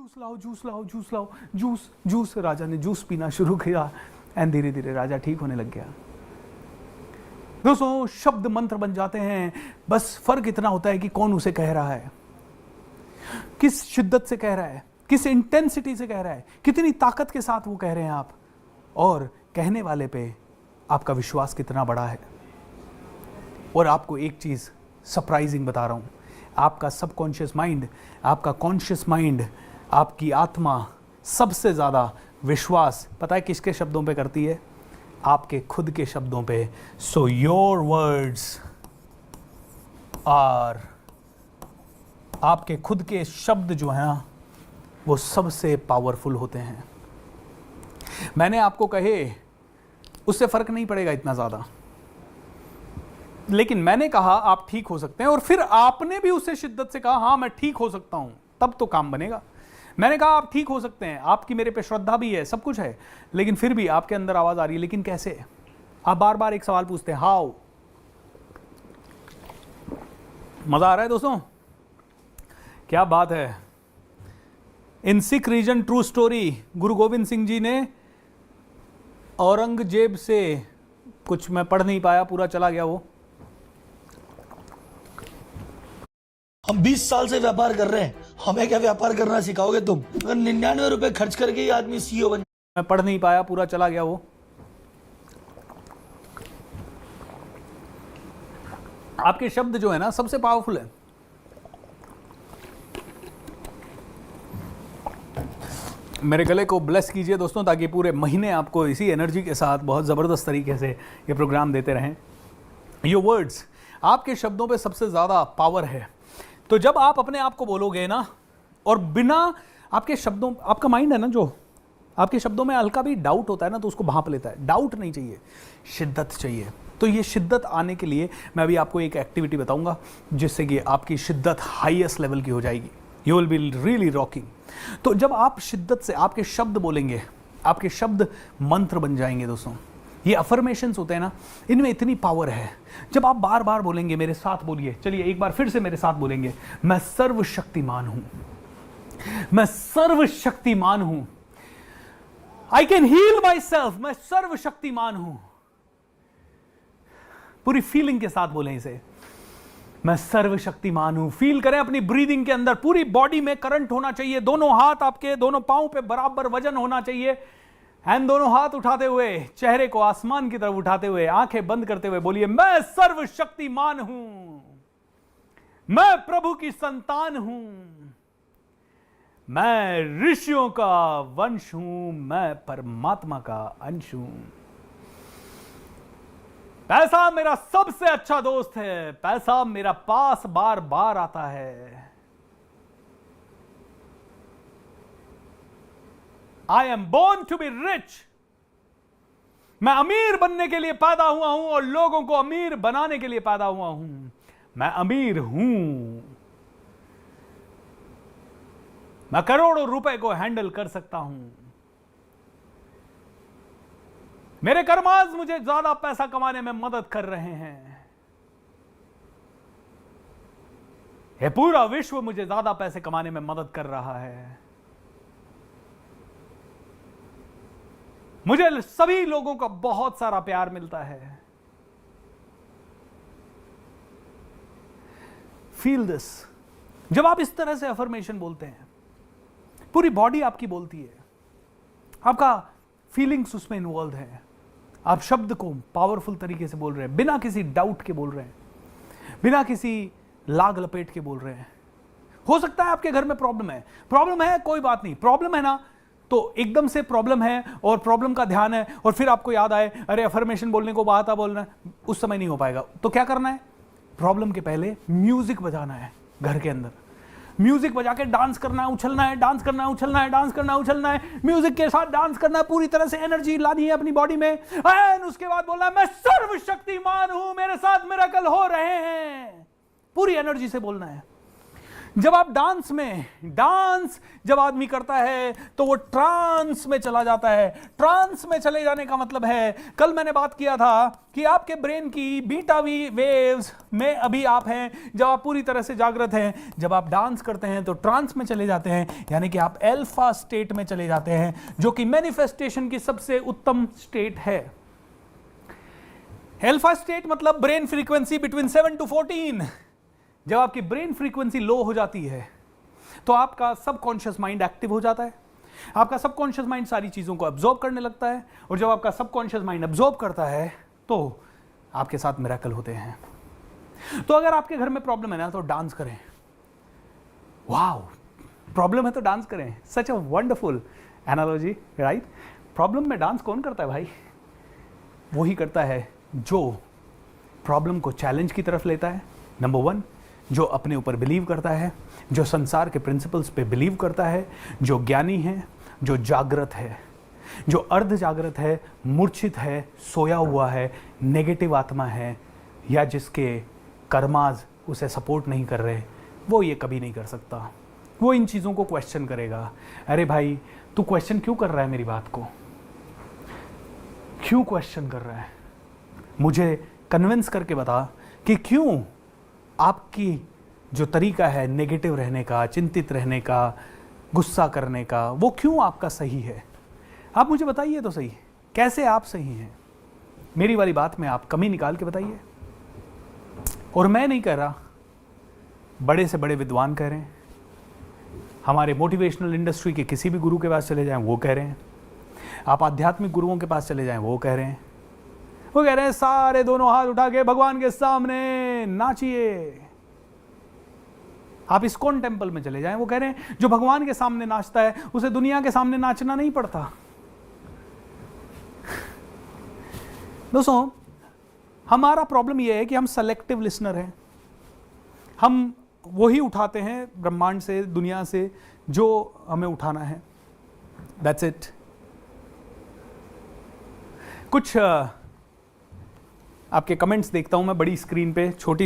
Juice लाओ juice लाओ juice लाओ, जूस जूस। राजा ने जूस पीना शुरू किया एंड धीरे धीरे राजा ठीक होने लग गया। दोस्तों, शब्द मंत्र बन जाते हैं, बस फर्क इतना होता है कि कौन उसे कह रहा है, किस शिद्दत से कह रहा है, किस इंटेंसिटी से कह रहा है, कितनी ताकत के साथ वो कह रहे हैं आप, और कहने वाले पे आपका विश्वास कितना बड़ा है। और आपको एक चीज सरप्राइजिंग बता रहा हूं, आपका सबकॉन्शियस माइंड, आपका कॉन्शियस माइंड, आपकी आत्मा सबसे ज्यादा विश्वास पता है किसके शब्दों पे करती है? आपके खुद के शब्दों पे। सो योर वर्ड्स आर, आपके खुद के शब्द जो हैं वो सबसे पावरफुल होते हैं। मैंने आपको कहे उससे फर्क नहीं पड़ेगा इतना ज्यादा, लेकिन मैंने कहा आप ठीक हो सकते हैं, और फिर आपने भी उससे शिद्दत से कहा हाँ मैं ठीक हो सकता हूं, तब तो काम बनेगा। मैंने कहा आप ठीक हो सकते हैं, आपकी मेरे पे श्रद्धा भी है, सब कुछ है, लेकिन फिर भी आपके अंदर आवाज आ रही है लेकिन कैसे? आप बार बार एक सवाल पूछते हैं, हाउ। मजा आ रहा है दोस्तों? क्या बात है। इन सिख रीजन ट्रू स्टोरी, गुरु गोविंद सिंह जी ने औरंगजेब से, कुछ मैं पढ़ नहीं पाया, पूरा चला गया वो। हम 20 साल से व्यापार कर रहे हैं, हमें क्या व्यापार करना सिखाओगे तुम? अगर 99 रुपए खर्च करके ही आदमी सीईओ बन, मैं पढ़ नहीं पाया, पूरा चला गया वो। आपके शब्द जो है ना सबसे पावरफुल है। मेरे गले को ब्लेस कीजिए दोस्तों, ताकि पूरे महीने आपको इसी एनर्जी के साथ बहुत ज़बरदस्त तरीके से ये प्रोग्राम देते रहें। योर वर्ड्स, आपके शब्दों पे सबसे ज़्यादा पावर है। तो जब आप अपने आप को बोलोगे ना, और बिना आपके शब्दों, आपका माइंड है ना जो आपके शब्दों में हल्का भी डाउट होता है ना तो उसको भांप लेता है। डाउट नहीं चाहिए, शिद्दत चाहिए। तो ये शिद्दत आने के लिए मैं अभी आपको एक एक्टिविटी बताऊंगा जिससे कि आपकी शिद्दत हाईएस्ट लेवल की हो जाएगी। You will be really rocking. तो जब आप शिद्दत से आपके शब्द बोलेंगे, आपके शब्द मंत्र बन जाएंगे दोस्तों। ये अफर्मेशंस होते हैं ना, इनमें इतनी पावर है। जब आप बार बार बोलेंगे, मेरे साथ बोलिए, चलिए एक बार फिर से मेरे साथ बोलेंगे, मैं सर्वशक्तिमान हूं, मैं सर्वशक्तिमान हूं, I can heal myself, मैं सर्वशक्तिमान हूं। पूरी फीलिंग के साथ बोलें इसे, मैं सर्वशक्तिमान हूं। फील करें अपनी ब्रीदिंग के अंदर, पूरी बॉडी में करंट होना चाहिए। दोनों हाथ आपके दोनों पांव पे बराबर वजन होना चाहिए। एंड दोनों हाथ उठाते हुए, चेहरे को आसमान की तरफ उठाते हुए, आंखें बंद करते हुए बोलिए, मैं सर्वशक्तिमान हूं, मैं प्रभु की संतान हूं, मैं ऋषियों का वंश हूं, मैं परमात्मा का अंश हूं। पैसा मेरा सबसे अच्छा दोस्त है, पैसा मेरा पास बार बार आता है। I am born to be rich. मैं अमीर बनने के लिए पैदा हुआ हूं और लोगों को अमीर बनाने के लिए पैदा हुआ हूं। मैं अमीर हूं, मैं करोड़ों रुपए को हैंडल कर सकता हूं। मेरे कर्माज मुझे ज्यादा पैसा कमाने में मदद कर रहे हैं। यह पूरा विश्व मुझे ज्यादा पैसे कमाने में मदद कर रहा है। मुझे सभी लोगों का बहुत सारा प्यार मिलता है। Feel this. जब आप इस तरह से अफर्मेशन बोलते हैं, पूरी बॉडी आपकी बोलती है, आपका फीलिंग्स उसमें इन्वॉल्व है। आप शब्द को पावरफुल तरीके से बोल रहे हैं, बिना किसी डाउट के बोल रहे हैं, बिना किसी लाग लपेट के बोल रहे हैं। हो सकता है आपके घर में प्रॉब्लम है, कोई बात नहीं। प्रॉब्लम है ना, तो एकदम से प्रॉब्लम है और प्रॉब्लम का ध्यान है और फिर आपको याद आए अरे अफर्मेशन बोलने को बात बोलना है, उस समय नहीं हो पाएगा। तो क्या करना है? प्रॉब्लम के पहले म्यूजिक बजाना है। घर के अंदर म्यूजिक बजा के डांस करना है, उछलना है, डांस करना है, उछलना है, डांस करना है, उछलना है, म्यूजिक के साथ डांस करना है, पूरी तरह से एनर्जी लानी है अपनी बॉडी में। एंड उसके बाद बोलना है मैं सर्वशक्तिमान हूं, मेरे साथ मिरेकल हो रहे हैं। पूरी एनर्जी से बोलना है। जब आप डांस जब आदमी करता है तो वो ट्रांस में चला जाता है। ट्रांस में चले जाने का मतलब है, कल मैंने बात किया था कि आपके ब्रेन की बीटा वेव्स में अभी आप हैं, जब आप पूरी तरह से जागृत हैं। जब आप डांस करते हैं तो ट्रांस में चले जाते हैं, यानी कि आप अल्फा स्टेट में चले जाते हैं, जो कि मैनिफेस्टेशन की सबसे उत्तम स्टेट है। अल्फा स्टेट मतलब ब्रेन फ्रीक्वेंसी बिटवीन 7 to 14। जब आपकी ब्रेन फ्रीक्वेंसी लो हो जाती है तो आपका सबकॉन्शियस माइंड एक्टिव हो जाता है। आपका सबकॉन्शियस माइंड सारी चीज़ों को अब्जॉर्ब करने लगता है, और जब आपका सबकॉन्शियस माइंड अब्जॉर्ब करता है तो आपके साथ मिरेकल होते हैं। तो अगर आपके घर में प्रॉब्लम है ना, तो डांस करें। वाओ, प्रॉब्लम है तो डांस करें। Such a wonderful analogy, right? Problem में डांस कौन करता है भाई? वही करता है जो प्रॉब्लम को चैलेंज की तरफ लेता है, नंबर 1, जो अपने ऊपर बिलीव करता है, जो संसार के प्रिंसिपल्स पे बिलीव करता है, जो ज्ञानी है, जो जागृत है। जो अर्ध जागृत है, मूर्छित है, सोया हुआ है, नेगेटिव आत्मा है, या जिसके कर्माज उसे सपोर्ट नहीं कर रहे, वो ये कभी नहीं कर सकता। वो इन चीज़ों को क्वेश्चन करेगा। अरे भाई, तू क्वेश्चन क्यों कर रहा है मेरी बात को? क्यों क्वेश्चन कर रहा है? मुझे कन्विंस करके बता कि क्यों आपकी जो तरीका है नेगेटिव रहने का, चिंतित रहने का, गुस्सा करने का, वो क्यों आपका सही है? आप मुझे बताइए तो सही, कैसे आप सही हैं? मेरी वाली बात में आप कमी निकाल के बताइए। और मैं नहीं कह रहा, बड़े से बड़े विद्वान कह रहे हैं, हमारे मोटिवेशनल इंडस्ट्री के किसी भी गुरु के पास चले जाएं वो कह रहे हैं, आप आध्यात्मिक गुरुओं के पास चले जाएं वो कह रहे हैं। वो कह रहे हैं सारे दोनों हाथ उठा के भगवान के सामने नाचिए। आप इस्कॉन टेम्पल में चले जाएं, वो कह रहे हैं जो भगवान के सामने नाचता है उसे दुनिया के सामने नाचना नहीं पड़ता। दोस्तों, हमारा प्रॉब्लम यह है कि हम सेलेक्टिव लिसनर हैं। हम वही उठाते हैं ब्रह्मांड से, दुनिया से, जो हमें उठाना है। That's it. कुछ आपके कमेंट्स देखता हूं मैं बड़ी स्क्रीन पे, छोटी